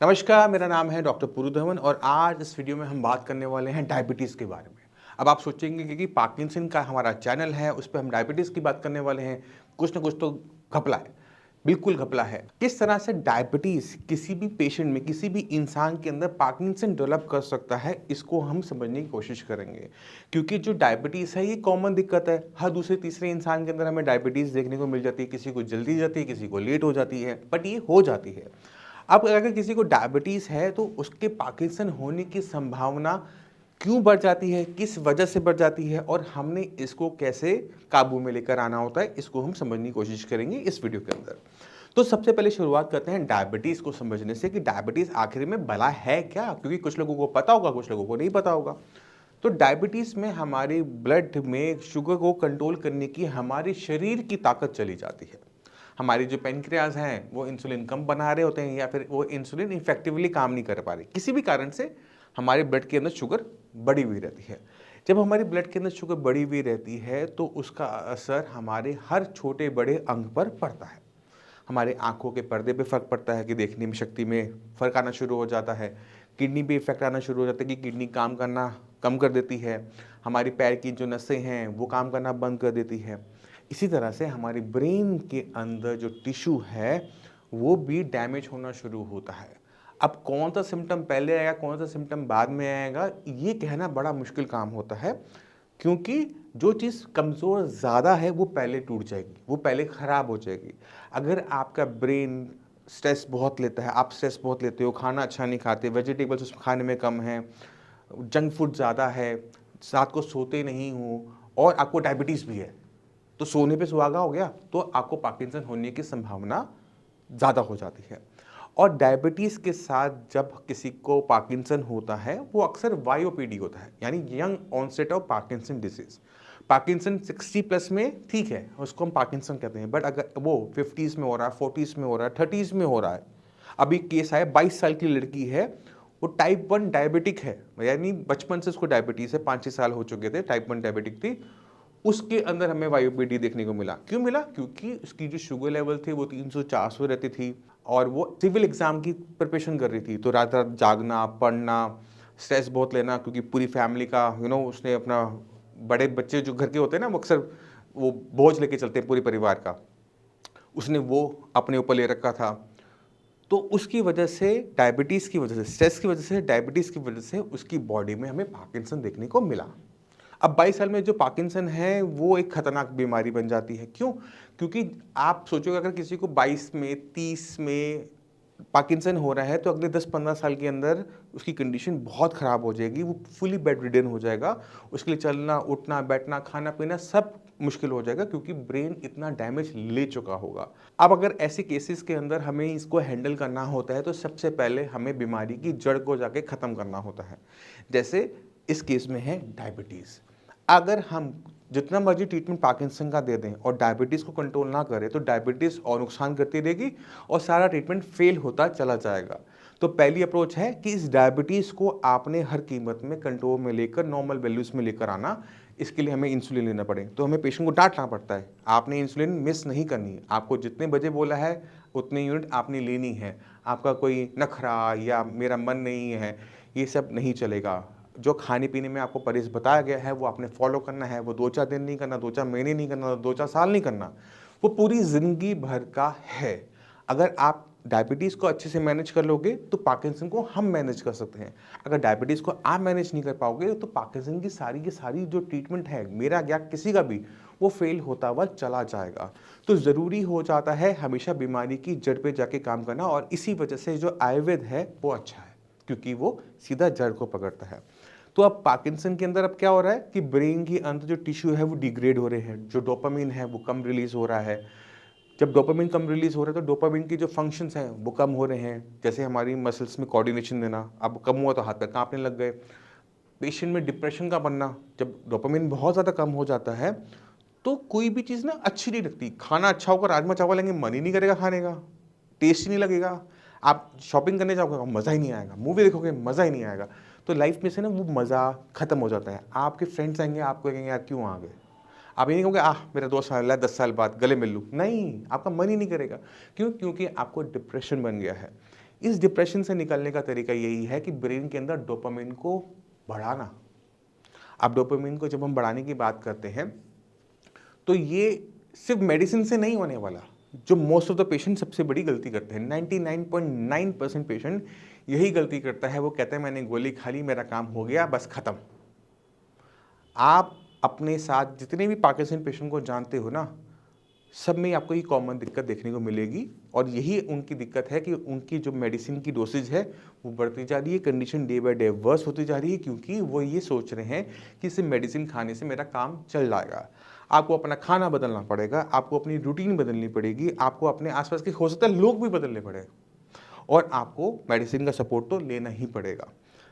नमस्कार, मेरा नाम है डॉक्टर पुरु धवन और आज इस वीडियो में हम बात करने वाले हैं डायबिटीज़ के बारे में। अब आप सोचेंगे कि पार्किंसन का हमारा चैनल है, उस पे हम डायबिटीज़ की बात करने वाले हैं, कुछ ना कुछ तो घपला है। बिल्कुल घपला है। किस तरह से डायबिटीज़ किसी भी पेशेंट में, किसी भी इंसान के अंदर पार्किंसन डेवलप कर सकता है, इसको हम समझने की कोशिश करेंगे। क्योंकि जो डायबिटीज़ है, ये कॉमन दिक्कत है। हर दूसरे तीसरे इंसान के अंदर हमें डायबिटीज़ देखने को मिल जाती है। किसी को जल्दी जाती है, किसी को लेट हो जाती है, बट ये हो जाती है। अब अगर किसी को डायबिटीज़ है तो उसके पार्किंसन होने की संभावना क्यों बढ़ जाती है, किस वजह से बढ़ जाती है और हमने इसको कैसे काबू में लेकर आना होता है, इसको हम समझने की कोशिश करेंगे इस वीडियो के अंदर। तो सबसे पहले शुरुआत करते हैं डायबिटीज़ को समझने से कि डायबिटीज़ आखिर में भला है क्या? क्योंकि कुछ लोगों को पता होगा, कुछ लोगों को नहीं पता होगा। तो डायबिटीज़ में हमारे ब्लड में शुगर को कंट्रोल करने की हमारे शरीर की ताकत चली जाती है। हमारी जो पैनक्रियाज हैं वो इंसुलिन कम बना रहे होते हैं या फिर वो इंसुलिन इफेक्टिवली काम नहीं कर पा रही, किसी भी कारण से हमारे ब्लड के अंदर शुगर बढ़ी हुई रहती है। जब हमारी ब्लड के अंदर शुगर बढ़ी हुई रहती है तो उसका असर हमारे हर छोटे बड़े अंग पर पड़ता है। हमारे आंखों के पर्दे पे फ़र्क पड़ता है कि देखने में शक्ति में फ़र्क आना शुरू हो जाता है। किडनी पे इफेक्ट आना शुरू हो जाता है कि किडनी काम करना कम कर देती है। हमारी पैर की जो नसें हैं वो काम करना बंद कर देती है। इसी तरह से हमारी ब्रेन के अंदर जो टिश्यू है वो भी डैमेज होना शुरू होता है। अब कौन सा सिम्टम पहले आएगा, कौन सा सिम्टम बाद में आएगा, ये कहना बड़ा मुश्किल काम होता है। क्योंकि जो चीज़ कमज़ोर ज़्यादा है वो पहले टूट जाएगी, वो पहले ख़राब हो जाएगी। अगर आपका ब्रेन स्ट्रेस बहुत लेता है, आप स्ट्रेस बहुत लेते हो, खाना अच्छा नहीं खाते, वेजिटेबल्स उसमें खाने में कम है, जंक फूड ज़्यादा है, रात को सोते नहीं हो और आपको डायबिटीज़ भी है, तो सोने पे सुहागा हो गया तो आपको पार्किंसन होने की संभावना ज़्यादा हो जाती है। और डायबिटीज़ के साथ जब किसी को पार्किंसन होता है वो अक्सर वाईओपीडी होता है, यानी young onset of Parkinson disease. Parkinson 60 plus में ठीक है, उसको हम पार्किंसन कहते हैं, बट अगर वो 50s में हो रहा है, 40s में हो रहा है, 30s में हो रहा है। अभी केस आया, 22 साल की लड़की है, वो टाइप 1 डायबिटिक है, यानी बचपन से उसको डायबिटीज़ है, 5-6 साल हो चुके थे, टाइप 1 डायबिटिक थी। उसके अंदर हमें वाईओपीडी देखने को मिला। क्यों मिला? क्योंकि उसकी जो शुगर लेवल थे वो 300-400 रहती थी और वो सिविल एग्ज़ाम की प्रिपरेशन कर रही थी। तो रात-रात जागना, पढ़ना, स्ट्रेस बहुत लेना, क्योंकि पूरी फैमिली का उसने अपना, बड़े बच्चे जो घर के होते हैं ना, वो अक्सर वो बोझ लेके चलते हैं पूरे परिवार का। उसने वो अपने ऊपर ले रखा था। तो उसकी वजह से, डायबिटीज़ की वजह से, स्ट्रेस की वजह से, डायबिटीज़ की वजह से उसकी बॉडी में हमें पार्किंसन देखने को मिला। अब 22 साल में जो पार्किंसन है वो एक खतरनाक बीमारी बन जाती है। क्यों? क्योंकि आप सोचोगे अगर किसी को 22 में, 30 में पार्किंसन हो रहा है तो अगले 10-15 साल के अंदर उसकी कंडीशन बहुत ख़राब हो जाएगी, वो फुली बेड रिडन हो जाएगा। उसके लिए चलना, उठना, बैठना, खाना-पीना सब मुश्किल हो जाएगा क्योंकि ब्रेन इतना डैमेज ले चुका होगा। अब अगर ऐसे केसेस के अंदर हमें इसको हैंडल करना होता है तो सबसे पहले हमें बीमारी की जड़ को जाके ख़त्म करना होता है। जैसे इस केस में है डायबिटीज़। अगर हम जितना मर्जी ट्रीटमेंट पार्किंसन का दे दें और डायबिटीज़ को कंट्रोल ना करें तो डायबिटीज़ और नुकसान करती रहेगी और सारा ट्रीटमेंट फेल होता चला जाएगा। तो पहली अप्रोच है कि इस डायबिटीज़ को आपने हर कीमत में कंट्रोल में लेकर नॉर्मल वैल्यूज़ में लेकर आना। इसके लिए हमें इंसुलिन लेना पड़े तो हमें पेशेंट को डांटना पड़ता है, आपने इंसुलिन मिस नहीं करनी है, आपको जितने बजे बोला है उतने यूनिट आपने लेनी है। आपका कोई नखरा या मेरा मन नहीं है, ये सब नहीं चलेगा। जो खाने पीने में आपको परहेज़ बताया गया है वो आपने फॉलो करना है। वो 2-4 दिन नहीं करना, 2-4 महीने नहीं करना, 2-4 साल नहीं करना, वो पूरी ज़िंदगी भर का है। अगर आप डायबिटीज़ को अच्छे से मैनेज कर लोगे तो पार्किंसन को हम मैनेज कर सकते हैं। अगर डायबिटीज़ को आप मैनेज नहीं कर पाओगे तो पार्किंसन की सारी की सारी जो ट्रीटमेंट है, मेरा या किसी का भी, वो फेल होता हुआ चला जाएगा। तो ज़रूरी हो जाता है हमेशा बीमारी की जड़ पे जाके काम करना और इसी वजह से जो आयुर्वेद है वो अच्छा है क्योंकि वो सीधा जड़ को पकड़ता है। तो अब पार्किंसन के अंदर अब क्या हो रहा है कि ब्रेन के अंदर जो टिश्यू है वो डिग्रेड हो रहे हैं, जो डोपामिन है वो कम रिलीज़ हो रहा है। जब डोपामिन कम रिलीज़ हो रहा है तो डोपामिन की जो फंक्शंस हैं वो कम हो रहे हैं। जैसे हमारी मसल्स में कोऑर्डिनेशन देना, अब कम हुआ तो हाथ पैर काँपने लग गए। पेशेंट में डिप्रेशन का बनना, जब डोपामिन बहुत ज़्यादा कम हो जाता है तो कोई भी चीज़ ना अच्छी नहीं लगती। खाना अच्छा होगा, राजमा चावल लेंगे, मन ही नहीं करेगा खाने का, टेस्ट ही नहीं लगेगा। आप शॉपिंग करने जाओगे, मज़ा ही नहीं आएगा, मूवी देखोगे, मज़ा ही नहीं आएगा। तो लाइफ में से ना वो मज़ा ख़त्म हो जाता है। आपके फ्रेंड्स आएँगे, आपको कहेंगे यार क्यों आ गए? आप ये नहीं कहोगे मेरा दोस्त आया 10 साल बाद गले मिल लूँ, नहीं, आपका मन ही नहीं करेगा। क्यों? क्योंकि आपको डिप्रेशन बन गया है। इस डिप्रेशन से निकलने का तरीका यही है कि ब्रेन के अंदर डोपामिन को बढ़ाना। अब डोपामिन को जब हम बढ़ाने की बात करते हैं तो ये सिर्फ मेडिसिन से नहीं होने वाला। जो मोस्ट ऑफ द पेशेंट सबसे बड़ी गलती करते हैं, 99.9% पेशेंट यही गलती करता है। वो कहते हैं मैंने गोली खा ली, मेरा काम हो गया, बस खत्म। आप अपने साथ जितने भी पार्किंसन पेशेंट को जानते हो ना, सब में आपको ये कॉमन दिक्कत देखने को मिलेगी और यही उनकी दिक्कत है कि उनकी जो मेडिसिन की डोसेज है वो बढ़ती जा रही है, condition day by day worse होती जा रही है, क्योंकि वो ये सोच रहे हैं कि इस मेडिसिन खाने से मेरा काम चल जाएगा। आपको अपना खाना बदलना पड़ेगा, आपको अपनी रूटीन बदलनी पड़ेगी, आपको अपने आसपास के हो सकता है लोग भी बदलने पड़ेगा और आपको मेडिसिन का सपोर्ट तो लेना ही पड़ेगा।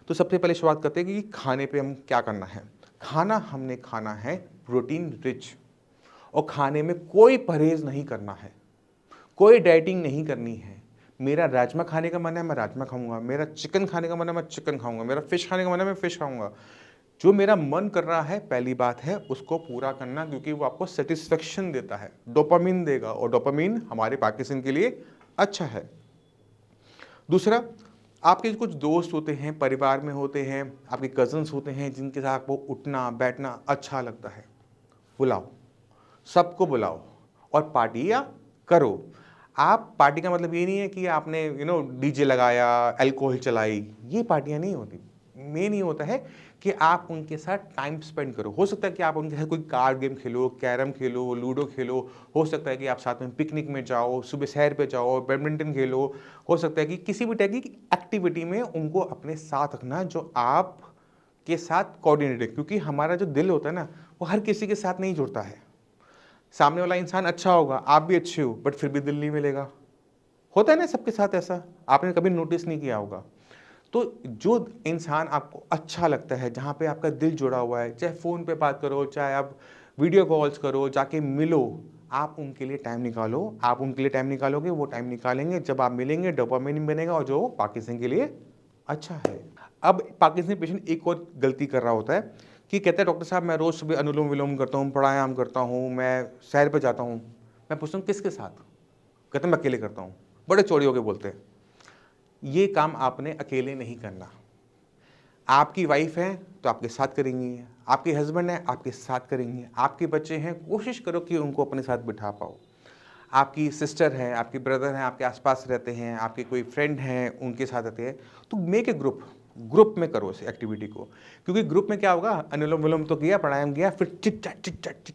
तो सबसे पहले शुरुआत करते हैं कि खाने पे हम क्या करना है। खाना हमने खाना है प्रोटीन रिच, और खाने में कोई परहेज नहीं करना है, कोई डाइटिंग नहीं करनी है। मेरा राजमा खाने का मन है, मैं राजमा खाऊंगा। मेरा चिकन खाने का मन है, मैं चिकन खाऊंगा। मेरा फिश खाने का मन है, मैं फिश खाऊंगा। जो मेरा मन कर रहा है, पहली बात है उसको पूरा करना, क्योंकि वो आपको सेटिस्फेक्शन देता है, डोपामिन देगा, और डोपामिन हमारे पार्किंसन के लिए अच्छा है। दूसरा, आपके कुछ दोस्त होते हैं, परिवार में होते हैं, आपके कजन्स होते हैं जिनके साथ आपको उठना बैठना अच्छा लगता है। बुलाओ, सबको बुलाओ और पार्टियाँ करो। आप पार्टी का मतलब ये नहीं है कि आपने डीजे लगाया, अल्कोहल चलाई, ये पार्टियाँ नहीं होती। मेन ये होता है कि आप उनके साथ टाइम स्पेंड करो। हो सकता है कि आप उनके साथ कोई कार्ड गेम खेलो, कैरम खेलो, लूडो खेलो। हो सकता है कि आप साथ में पिकनिक में जाओ, सुबह सैर पे जाओ, बैडमिंटन खेलो। हो सकता है कि किसी भी टाइप की एक्टिविटी में उनको अपने साथ रखना जो आप के साथ कोऑर्डिनेट है, क्योंकि हमारा जो दिल होता है ना, वो हर किसी के साथ नहीं जुड़ता है। सामने वाला इंसान अच्छा होगा, आप भी अच्छे हो, बट फिर भी दिल नहीं मिलेगा। होता है ना सबके साथ ऐसा, आपने कभी नोटिस नहीं किया होगा। तो जो इंसान आपको अच्छा लगता है, जहाँ पे आपका दिल जुड़ा हुआ है, चाहे फ़ोन पे बात करो, चाहे आप वीडियो कॉल्स करो, जाके मिलो, आप उनके लिए टाइम निकालो। आप उनके लिए टाइम निकालोगे, वो टाइम निकालेंगे, जब आप मिलेंगे डोपामिन बनेगा और जो पार्किंसन के लिए अच्छा है। अब पार्किंसन पेशेंट एक और गलती कर रहा होता है कि कहते हैं डॉक्टर साहब मैं रोज़ सुबह अनुलोम विलोम करता हूँ, प्राणायाम करता हूँ, मैं सैर पर जाता हूँ। मैं पूछता हूँ किसके साथ? कहते हैं मैं अकेले करता हूँ। बड़े चौड़े होकर बोलते हैं। ये काम आपने अकेले नहीं करना। आपकी वाइफ है तो आपके साथ करेंगी, आपके हस्बैंड है आपके साथ करेंगे, आपके बच्चे हैं, कोशिश करो कि उनको अपने साथ बिठा पाओ। आपकी सिस्टर है, आपके ब्रदर हैं, आपके आसपास रहते हैं, आपके कोई फ्रेंड हैं, उनके साथ रहते हैं, तो मेक ए ग्रुप में करो इस एक्टिविटी को। क्योंकि ग्रुप में क्या होगा, अनुलोम विलोम तो किया, प्राणायाम किया, फिर चिट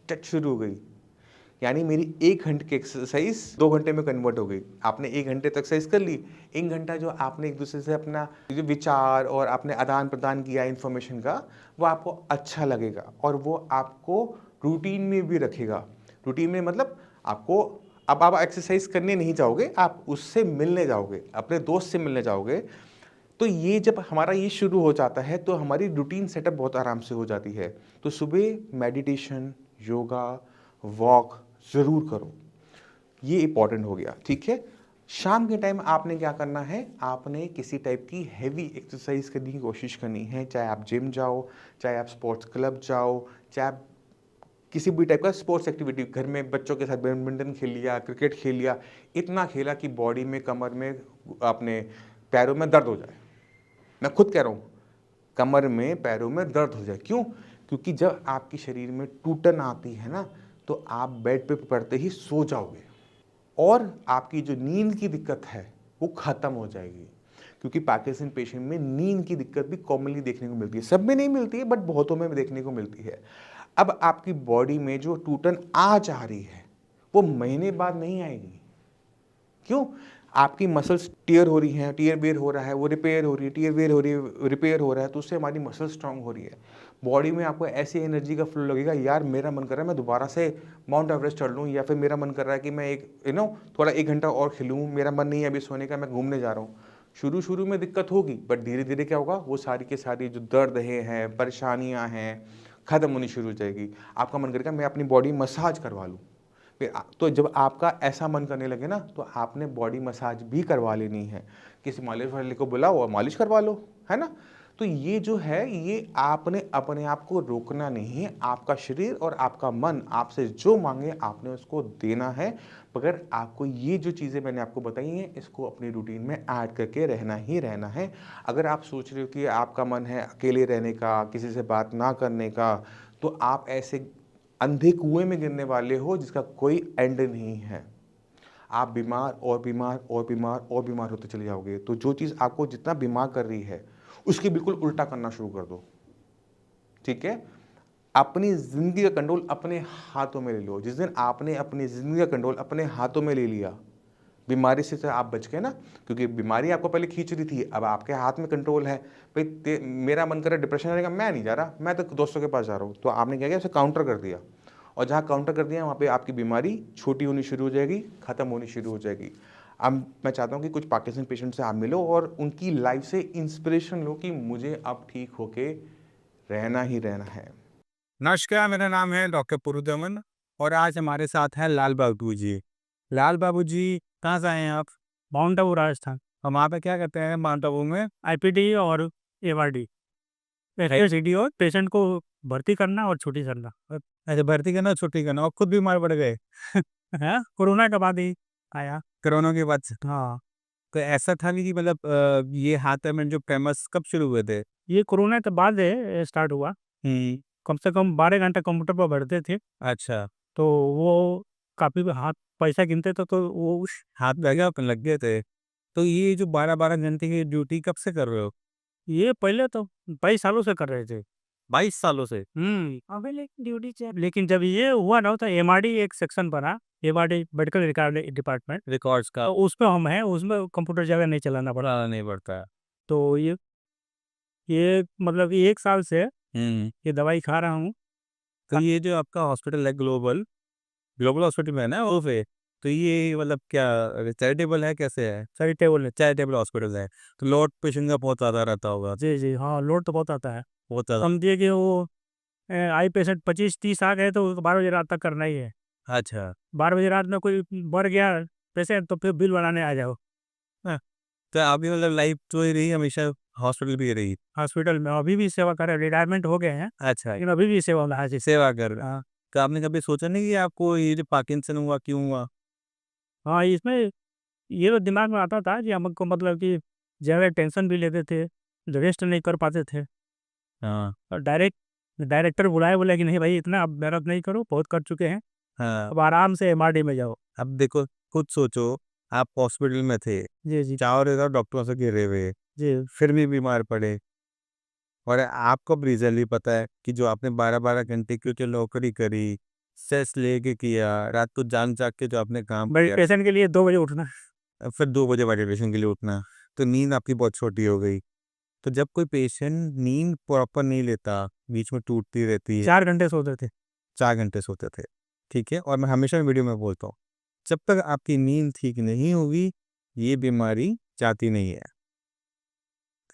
चट शुरू हो गई। यानी मेरी 1 घंटे की एक्सरसाइज 2 घंटे में कन्वर्ट हो गई। आपने 1 घंटे तक एक्सरसाइज कर ली, 1 घंटा जो आपने एक दूसरे से अपना जो विचार और आपने आदान प्रदान किया इन्फॉर्मेशन का, वो आपको अच्छा लगेगा और वो आपको रूटीन में भी रखेगा। रूटीन में मतलब आपको, अब आप एक्सरसाइज करने नहीं जाओगे, आप उससे मिलने जाओगे, अपने दोस्त से मिलने जाओगे। तो ये जब हमारा ये शुरू हो जाता है तो हमारी रूटीन सेटअप बहुत आराम से हो जाती है। तो सुबह मेडिटेशन, योगा, वॉक ज़रूर करो, ये इंपॉर्टेंट हो गया। ठीक है, शाम के टाइम आपने क्या करना है, आपने किसी टाइप की हैवी एक्सरसाइज करने की कोशिश करनी है। चाहे आप जिम जाओ, चाहे आप स्पोर्ट्स क्लब जाओ, चाहे आप किसी भी टाइप का स्पोर्ट्स एक्टिविटी, घर में बच्चों के साथ बैडमिंटन खेल लिया, क्रिकेट खेल लिया, इतना खेला कि बॉडी में, कमर में, अपने पैरों में दर्द हो जाए। मैं खुद कह रहा हूँ, कमर में, पैरों में दर्द हो जाए। क्यों? क्योंकि जब आपके शरीर में टूटन आती है ना, तो आप बेड पे पड़ते ही सो जाओगे और आपकी जो नींद की दिक्कत है वो खत्म हो जाएगी। क्योंकि पार्किंसन पेशेंट में नींद की दिक्कत भी कॉमनली देखने को मिलती है। सब में नहीं मिलती है, बट बहुतों में देखने को मिलती है। अब आपकी बॉडी में जो टूटन आ जा रही है वो महीने बाद नहीं आएगी। क्यों? आपकी मसल्स टीयर हो रही हैं, टीयर वेयर हो रहा है, वो रिपेयर हो रही है, टीयर वेयर हो रही है, रिपेयर हो रहा है, तो उससे हमारी मसल स्ट्रांग हो रही है। बॉडी में आपको ऐसी एनर्जी का फ्लो लगेगा, यार मेरा मन कर रहा है मैं दोबारा से माउंट एवरेस्ट चढ़ लूँ, या फिर मेरा मन कर रहा है कि मैं एक थोड़ा 1 घंटा और खेलूँ, मेरा मन नहीं है अभी सोने का, मैं घूमने जा रहा हूँ। शुरू में दिक्कत होगी, बट धीरे धीरे क्या होगा, वो सारी के सारी जो दर्द हैं, परेशानियाँ हैं, ख़त्म होनी शुरू हो जाएगी। आपका मन करेगा मैं अपनी बॉडी मसाज करवा लूँ। फिर तो जब आपका ऐसा मन करने लगे ना, तो आपने बॉडी मसाज भी करवा लेनी है। किसी मालिश वाले को बुलाओ और मालिश करवा लो, है ना। तो ये जो है, ये आपने अपने आप को रोकना नहीं है। आपका शरीर और आपका मन आपसे जो माँगे आपने उसको देना है। मगर आपको ये जो चीज़ें मैंने आपको बताई हैं, इसको अपनी रूटीन में ऐड करके रहना ही रहना है। अगर आप सोच रहे हो कि आपका मन है अकेले रहने का, किसी से बात ना करने का, तो आप ऐसे अंधे कुएँ में गिरने वाले हो जिसका कोई एंड नहीं है। आप बीमार और बीमार और बीमार और बीमार होते चले जाओगे। तो जो चीज़ आपको जितना बीमार कर रही है, उसके बिल्कुल उल्टा करना शुरू कर दो। ठीक है? अपनी ज़िंदगी का कंट्रोल अपने हाथों में ले लो। जिस दिन आपने अपनी ज़िंदगी का कंट्रोल अपने हाथों में ले लिया, बीमारी से तो आप बच गए ना, क्योंकि बीमारी आपको पहले खींच रही थी, अब आपके हाथ में कंट्रोल है। भई मेरा मन कर रहा है डिप्रेशन आने का, मैं नहीं जा रहा, मैं तो दोस्तों के पास जा रहा हूँ। तो आपने क्या किया, उसे काउंटर कर दिया, और जहाँ काउंटर कर दिया वहाँ पे आपकी बीमारी छोटी होनी शुरू हो जाएगी, खत्म होनी शुरू हो जाएगी। अब मैं चाहता हूँ कि कुछ पार्किंसन पेशेंट से आप मिलो और उनकी लाइफ से इंस्पिरेशन लो कि मुझे अब ठीक होके रहना ही रहना है। नमस्कार, मेरा नाम है डॉक्टर पुरुधमन और आज हमारे साथ हैं लाल बाबू जी। लाल बाबू जी, कहाँ से आए हैं आप? माउंट आबू राजस्थान। और वहाँ पे क्या करते हैं माउंट आबू में? आईपीडी और एवारडी, एसपीडी और पेशेंट को भर्ती करना और छुट्टी करना। ऐसे भर्ती करना, छुट्टी करना, और खुद बीमार पड़ गए है कोरोना के बाद ही आया। कोरोना के बाद से। हाँ, तो ऐसा था नहीं कि मतलब ये हाथ में जो फेमस कब शुरू हुए थे? ये कोरोना के बाद स्टार्ट हुआ। हम्म। कम से कम 12 घंटे कंप्यूटर पर बैठते थे, अच्छा। तो वो काफ़ी हाथ पैसा गिनते थे, तो वो उस हाथ लग गए थे। तो ये जो 12-12 घंटे की ड्यूटी कब से कर रहे हो? ये पहले तो 22 सालों से कर रहे थे। 22 सालों से? अबे लेकिन ड्यूटी लेकिन जब ये हुआ ना, तो एमआरडी एक सेक्शन बना, MRD medical record department, records का तो उसमें हम हैं, उसमें कंप्यूटर ज़्यादा नहीं चलाना पड़ा। पता नहीं पड़ता है। तो ये मतलब ये 1 साल से हम्म। ये दवाई खा रहा हूँ। तो ये जो आपका हॉस्पिटल है ग्लोबल ग्लोबल हॉस्पिटल में है ना वो पे, तो ये मतलब क्या चैरिटेबल है, कैसे है? चैरिटेबल है। चैरिटेबल हॉस्पिटल है, तो लोड पेशेंट का बहुत ज़्यादा रहता होगा। जी, जी, हाँ, लोड तो बहुत आता है। बहुत ज़्यादा। समझिए कि वो आई पेशेंट 25-30 आ गए तो 12 बजे रात तक करना ही है। अच्छा। 12 बजे रात में कोई बढ़ गया पेशेंट, तो फिर बिल बनाने आ जाओ। हाँ, तो अभी मतलब लाइफ तो ही रही हमेशा, हॉस्पिटल भी रही। हॉस्पिटल में अभी भी सेवा कर रहे हैं, रिटायरमेंट हो गए हैं, अच्छा। लेकिन अभी भी सेवा में हाजिर। सेवा कर। हाँ, तो आपने कभी सोचा नहीं कि आपको ये जो पार्किंसन हुआ क्यों हुआ? हाँ, इसमें ये तो दिमाग में आता था कि हमको मतलब कि ज़्यादा टेंशन भी लेते थे, रेस्ट नहीं कर पाते थे। हाँ। और डायरेक्टर बुलाए, बोले कि नहीं भाई, इतना अब मेहनत नहीं करो, बहुत कर चुके हैं, हाँ। अब आराम से एमआरडी में जाओ। अब देखो, खुद सोचो, आप हॉस्पिटल में थे, जी, जी, चारों तरफ डॉक्टरों से घिरे हुए, जी। फिर भी बीमार पड़े, और आपको भी रिजल्ट भी पता है कि जो आपने 12-12 घंटे की जो नौकरी करी, स्ट्रेस लेके किया, रात को जाग-जाग के जो आपने काम किया, मेडिटेशन के लिए 2 बजे उठना। फिर 2 बजे मेडिटेशन के लिए उठना, तो नींद आपकी बहुत छोटी हो गई। तो जब कोई पेशेंट नींद प्रॉपर नहीं लेता, बीच में टूटती रहती है, 4 घंटे सोते थे। 4 घंटे सोते थे, ठीक है? और मैं हमेशा वीडियो में बोलता हूँ, जब तक आपकी नींद ठीक नहीं होगी, ये बीमारी जाती नहीं है,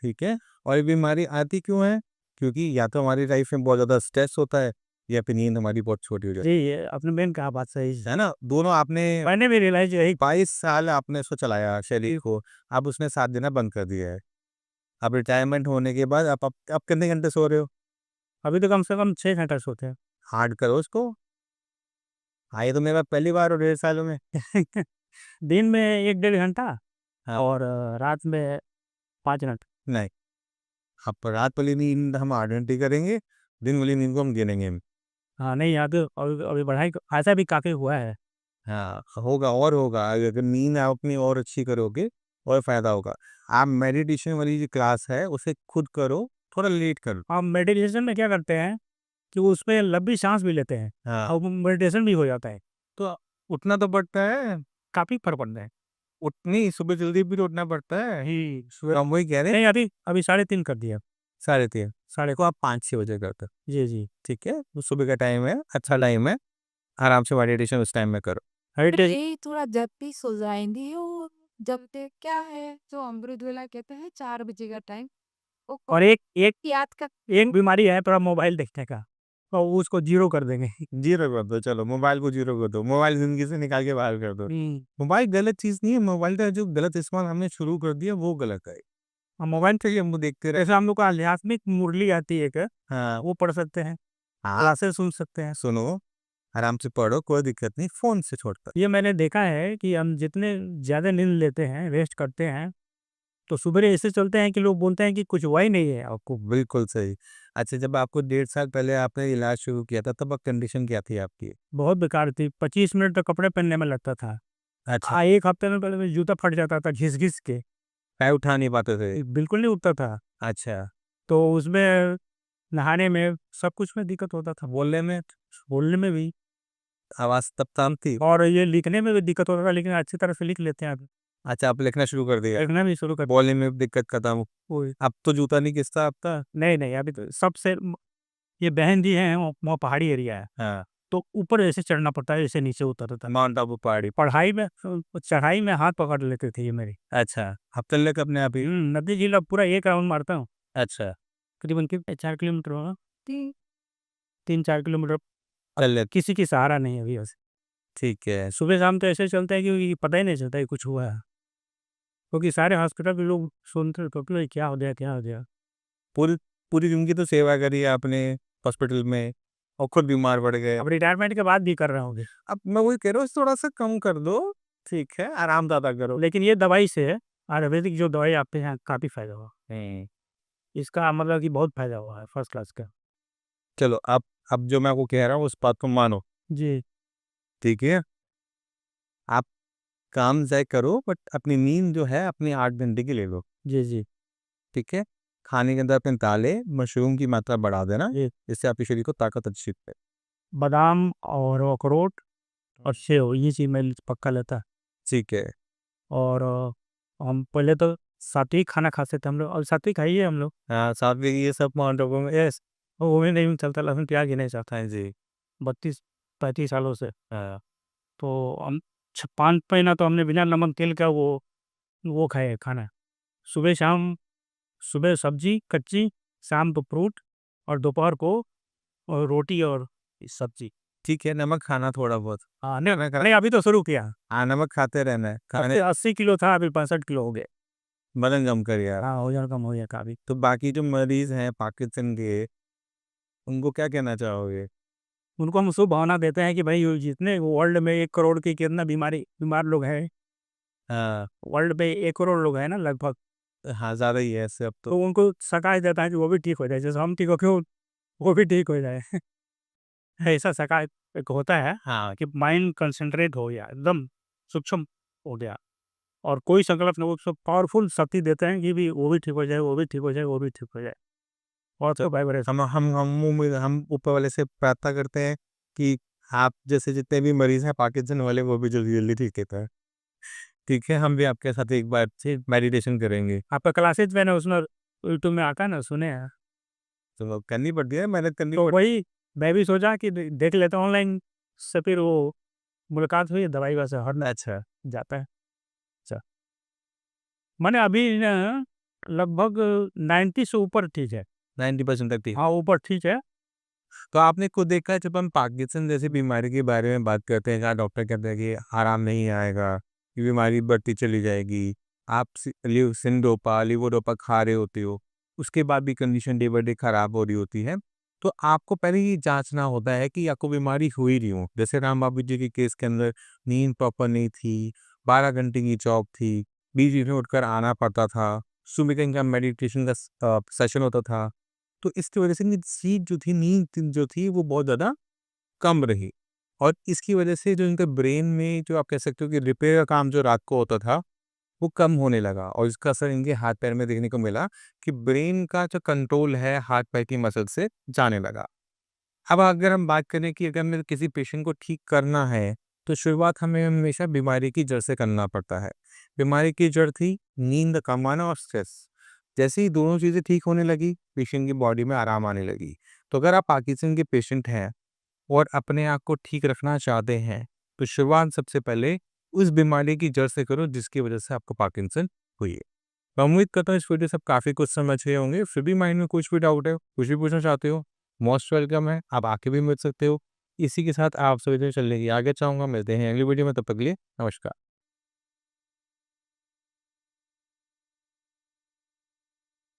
ठीक है? और ये बीमारी आती क्यों है? क्योंकि या तो हमारी लाइफ में बहुत ज़्यादा स्ट्रेस होता है, या फिर नींद हमारी बहुत छोटी हो जी, जाती ये आपने मेन कहा बात सही है। है ना? दोनों आपने मैंने भी रियलाइज़ यही 22 साल आपने इसको चलाया शरीर को, अब उसने साथ देना बंद कर दिया है। अब रिटायरमेंट होने के बाद आप कितने घंटे सो रहे हो? अभी तो कम से कम 6 घंटे सोते हैं। हार्ड करो उसको। हाँ, ये तो मेरे पास पहली बार हो 1.5 सालों में। दिन में 1 डेढ़ घंटा हाँ। और रात में 5 घंटा। नहीं, अब रात वाली नींद हम 8 घंटे करेंगे, दिन वाली नींद को हम गिनेंगे। हाँ, नहीं, यहाँ पे अभी अभी बढ़ाई ऐसा भी काफ़ी हुआ है। हाँ, होगा और होगा, अगर नींद आप अपनी और अच्छी करोगे और फ़ायदा होगा। आप मेडिटेशन वाली जो क्लास है, उसे खुद करो, थोड़ा लेट करो। हम मेडिटेशन में क्या करते हैं कि उसमें लंबी साँस भी लेते हैं हाँ, और वो मेडिटेशन भी हो जाता है। तो उठना तो पड़ता है, काफ़ी फ़र्क पड़ता है। उठनी सुबह जल्दी भी तो उठना पड़ता है। जी, तो हम वही कह रहे हैं, नहीं, अभी अभी 3:30 कर दिया। 3:30 साढ़े को आप 5-6 बजे करते हो, जी, जी। ठीक है? तो सुबह का टाइम है, अच्छा टाइम है, आराम से मेडिटेशन उस टाइम में करो। मेडिटेशन ये थोड़ा जल्दी सो जाएँगी वो, जब तक क्या है जो अमृत वेला कहते हैं 4 बजे का टाइम, वो और कौन एक एक याद का एक बीमारी है थोड़ा मोबाइल देखने का, तो उसको ज़ीरो कर देंगे। ज़ीरो कर दो, चलो मोबाइल को ज़ीरो कर दो, मोबाइल ज़िंदगी से निकाल के बाहर कर दो। हुँ। मोबाइल गलत चीज़ नहीं है, मोबाइल का जो गलत इस्तेमाल हमने शुरू कर दिया वो गलत है। हम मोबाइल पे ही हम देखते रहे। जैसे हम लोग को आध्यात्मिक मुरली आती है एक, हाँ, वो पढ़ सकते हैं, हाँ, क्लासेस सुन सकते हैं। सुनो, आराम से पढ़ो, कोई दिक्कत नहीं, फ़ोन से छोड़कर। ये मैंने देखा है कि हम जितने ज़्यादा नींद लेते हैं, रेस्ट करते हैं, तो सुबेरे ऐसे चलते हैं कि लोग बोलते हैं कि कुछ हुआ ही नहीं है आपको। बिल्कुल सही। अच्छा, जब आपको 1.5 साल पहले आपने इलाज शुरू किया था, तब कंडीशन क्या थी आपकी? बहुत बेकार थी, 25 मिनट तक कपड़े पहनने में लगता था। अच्छा, 1 हफ्ते में पहले मेरा जूता फट जाता था घिस-घिस के, पैर उठा नहीं पाते थे। बिल्कुल नहीं उठता था। अच्छा, तो उसमें नहाने में, सब कुछ में दिक्कत होता था, बोलने में बोलने में भी, आवाज़ तब शांत थी? और ये लिखने में भी दिक्कत होता था, लेकिन अच्छी तरह से लिख लेते हैं अब। अच्छा, आप लिखना शुरू कर दिया, लिखना भी शुरू कर बोलने में भी दिक्कत खत्म। वही। अब तो जूता नहीं घिसता आपका? नहीं, नहीं, अभी तो सबसे ये बहन जी हैं, वो पहाड़ी एरिया है, हाँ, तो ऊपर ऐसे चढ़ना पड़ता है, ऐसे नीचे उतरता था। माउंट आबू पहाड़ी। पढ़ाई में चढ़ाई में हाथ पकड़ लेते थे ये मेरी। अच्छा, अब चलने लगे अपने आप ही? नदी झील अब पूरा 1 राउंड मारता हूँ, अच्छा, करीबन कितने 4 किलोमीटर होगा, ती 3-4 किलोमीटर। अब चल लेते, किसी की सहारा नहीं है अभी वैसे। ठीक है। सुबह-शाम तो ऐसे चलते हैं कि पता ही नहीं चलता कि कुछ हुआ है। क्योंकि सारे हॉस्पिटल के लोग सुनते तो कि क्या हो गया, क्या हो गया? पूरी पूरी ज़िंदगी तो सेवा करी आपने हॉस्पिटल में और खुद बीमार पड़ गए। अब रिटायरमेंट के बाद भी कर रहा हूँ। अब मैं वही कह रहा हूँ, थोड़ा-सा कम कर दो, ठीक है, आराम ज़्यादा करो। लेकिन ये दवाई से, आयुर्वेदिक जो दवाई आपके यहाँ, काफ़ी फ़ायदा हुआ। हुँ। इसका मतलब कि बहुत फ़ायदा हुआ है, फर्स्ट क्लास का। चलो, अब जो मैं आपको कह रहा हूँ उस बात को मानो, जी, ठीक है? आप काम चाहे करो बट अपनी नींद जो है अपनी 8 घंटे की ले लो, जी, जी, ठीक है? खाने के अंदर अपने दालें, मशरूम की मात्रा बढ़ा देना, जी। जिससे आपके शरीर को ताकत अच्छी मिले। बादाम और अखरोट और सेव, ये चीज़ मैं पक्का लेता। ठीक है। और हम पहले तो सात्विक खाना खाते थे हम लोग, और सात्विक खाई है हम लोग। हाँ, साथ में ये सब माउंट आबू में यस। वो भी नहीं चलता, लहसुन प्याज ही नहीं चलता हाँ जी। 32-35 सालों से। हाँ, तो हम 5 महीना तो हमने बिना नमक तेल का वो खाए खाना। सुबह शाम, सुबह सब्जी कच्ची, शाम को फ्रूट, और दोपहर को रोटी और सब्जी। ठीक है, नमक खाना थोड़ा बहुत। हाँ, नहीं, खाना खा नहीं, अभी तो शुरू किया। हाँ, नमक खाते रहना है। खाने 80 किलो था, अभी 65 किलो हो गए। वज़न कम करिए आप। हाँ, वज़न कम हो गया काफ़ी। तो बाकी जो मरीज़ हैं पार्किंसन के, उनको क्या कहना चाहोगे? उनको हम शुभ भावना देते हैं कि भाई, ये जितने वर्ल्ड में 1 करोड़ की कितना बीमार लोग हैं, हाँ, वर्ल्ड में 1 करोड़ लोग हैं ना लगभग, हाँ, ज़्यादा ही है ऐसे अब तो। तो उनको सकाश देता है कि वो भी ठीक हो जाए, जैसे हम ठीक हो क्यों, वो भी ठीक हो जाए। ऐसा सकाश एक होता है हाँ, कि माइंड कंसंट्रेट हो गया, एकदम सूक्ष्म हो गया, और कोई संकल्प नहीं, वो सब पावरफुल शक्ति देते हैं कि भी वो भी ठीक हो जाए, वो भी ठीक हो जाए, वो भी ठीक हो जाए। और तो तो वाइब्रेशन। हम ऊपर वाले से प्रार्थना करते हैं कि आप जैसे जितने भी मरीज़ हैं पार्किंसन वाले, वो भी जल्दी-जल्दी ठीक हो जाएँ। ठीक है, हम भी आपके साथ एक बार से मेडिटेशन करेंगे। आपका क्लासेज मैंने उसमें यूट्यूब में आता है ना, सुने हैं। तो करनी पड़ती है, मेहनत करनी तो पड़ती वही मैं भी सोचा कि देख लेता हूँ ऑनलाइन, से फिर वो मुलाकात हुई, दवाई वैसे हट है। अच्छा, जाता है। अच्छा, मैंने अभी ना लगभग 90 से ऊपर ठीक है। 90% तक ठीक। हाँ, ऊपर ठीक है। तो आपने खुद देखा है जब हम पार्किंसन जैसी बीमारी के बारे में बात करते हैं, जहाँ डॉक्टर कहते हैं कि आराम नहीं आएगा, ये बीमारी बढ़ती चली जाएगी, आप सिंडोपा, लीवोडोपा खा रहे होते हो, उसके बाद भी कंडीशन डे बाय डे खराब हो रही होती है। तो आपको पहले ये जाँचना होता है कि आपको बीमारी हुई नहीं हो। जैसे राम बाबू जी के केस के अंदर नींद प्रॉपर नहीं थी, 12 घंटे की जॉब थी, बीच-बीच में उठकर आना पड़ता था, सुबह का इनका मेडिटेशन का सेशन होता था। तो इसकी वजह से इनकी स्लीप जो थी, नींद जो थी वो बहुत ज़्यादा कम रही, और इसकी वजह से जो इनके ब्रेन में जो आप कह सकते हो कि रिपेयर का काम जो रात को होता था, वो कम होने लगा, और इसका असर इनके हाथ-पैर में देखने को मिला कि ब्रेन का जो कंट्रोल है हाथ-पैर की मसल से जाने लगा। अब अगर हम बात करें कि अगर हमें किसी पेशेंट को ठीक करना है, तो शुरुआत हमें हमेशा बीमारी की जड़ से करना पड़ता है। बीमारी की जड़ थी नींद कम आना और स्ट्रेस। जैसे ही दोनों चीज़ें ठीक होने लगी, पेशेंट की बॉडी में आराम आने लगी। तो अगर आप पार्किंसन के पेशेंट हैं और अपने आप को ठीक रखना चाहते हैं, तो शुरुआत सबसे पहले उस बीमारी की जड़ से करो जिसकी वजह से आपको पार्किंसन हुई है। मैं उम्मीद करता हूँ इस वीडियो से आप काफ़ी कुछ समझ गए होंगे। फिर भी माइंड में कुछ भी डाउट है, कुछ भी पूछना चाहते हो, मोस्ट वेलकम है, आप आके भी मिल सकते हो। इसी के साथ आप सभी से चलने की आगे चाहूँगा। मिलते हैं अगली वीडियो में, तब तक के लिए नमस्कार।